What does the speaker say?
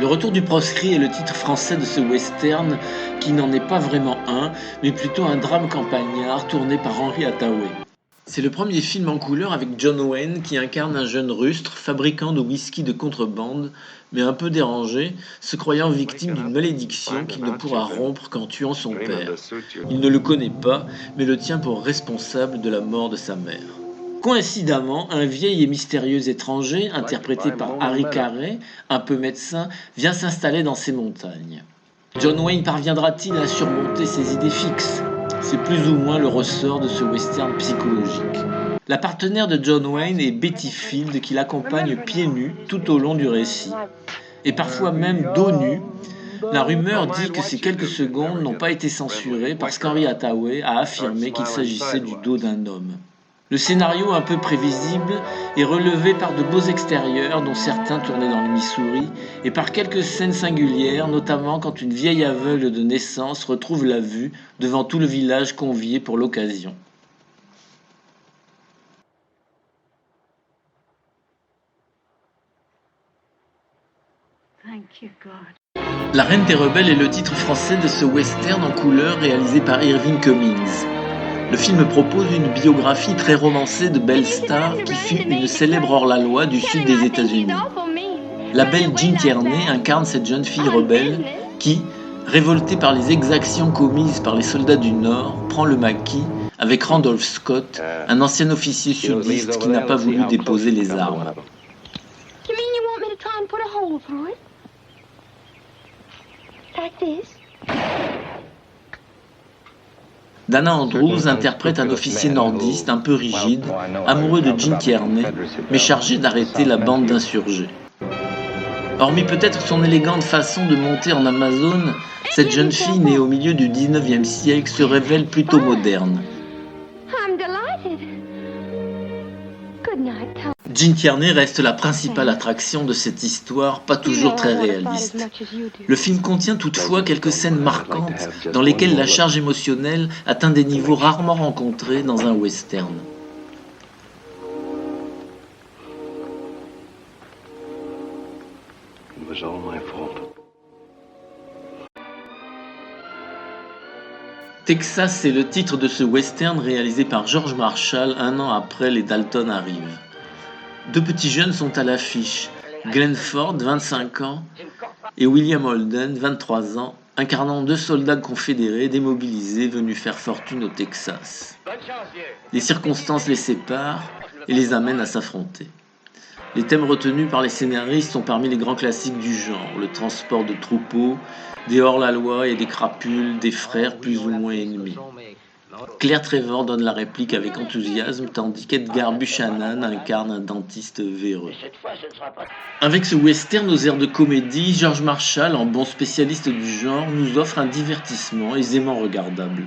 Le retour du proscrit est le titre français de ce western qui n'en est pas vraiment un, mais plutôt un drame campagnard tourné par Henry Hathaway. C'est le premier film en couleur avec John Wayne qui incarne un jeune rustre, fabricant de whisky de contrebande, mais un peu dérangé, se croyant victime d'une malédiction qu'il ne pourra rompre qu'en tuant son père. Il ne le connaît pas, mais le tient pour responsable de la mort de sa mère. Coïncidemment, un vieil et mystérieux étranger, interprété par Harry Carey, un peu médecin, vient s'installer dans ces montagnes. John Wayne parviendra-t-il à surmonter ses idées fixes? C'est plus ou moins le ressort de ce western psychologique. La partenaire de John Wayne est Betty Field qui l'accompagne pieds nus tout au long du récit. Et parfois même dos nu. La rumeur dit que ces quelques secondes n'ont pas été censurées parce qu'Henry Hathaway a affirmé qu'il s'agissait du dos d'un homme. Le scénario un peu prévisible est relevé par de beaux extérieurs dont certains tournés dans le Missouri et par quelques scènes singulières, notamment quand une vieille aveugle de naissance retrouve la vue devant tout le village convié pour l'occasion. La Reine des Rebelles est le titre français de ce western en couleur réalisé par Irving Cummings. Le film propose une biographie très romancée de Belle Starr qui fut une célèbre hors-la-loi du sud des États-Unis. La belle Jean Tierney incarne cette jeune fille rebelle qui, révoltée par les exactions commises par les soldats du Nord, prend le maquis avec Randolph Scott, un ancien officier sudiste qui n'a pas voulu déposer les armes. Dana Andrews interprète un officier nordiste un peu rigide, amoureux de Jean Tierney, mais chargé d'arrêter la bande d'insurgés. Hormis peut-être son élégante façon de monter en Amazone, cette jeune fille née au milieu du 19e siècle se révèle plutôt moderne. Jean Tierney reste la principale attraction de cette histoire, pas toujours très réaliste. Le film contient toutefois quelques scènes marquantes dans lesquelles la charge émotionnelle atteint des niveaux rarement rencontrés dans un western. Texas est le titre de ce western réalisé par George Marshall un an après Les Dalton arrivent. Deux petits jeunes sont à l'affiche, Glenn Ford, 25 ans, et William Holden, 23 ans, incarnant deux soldats confédérés démobilisés venus faire fortune au Texas. Les circonstances les séparent et les amènent à s'affronter. Les thèmes retenus par les scénaristes sont parmi les grands classiques du genre, le transport de troupeaux, des hors-la-loi et des crapules, des frères plus ou moins ennemis. Claire Trevor donne la réplique avec enthousiasme, tandis qu'Edgar Buchanan incarne un dentiste véreux. Avec ce western aux airs de comédie, George Marshall, en bon spécialiste du genre, nous offre un divertissement aisément regardable.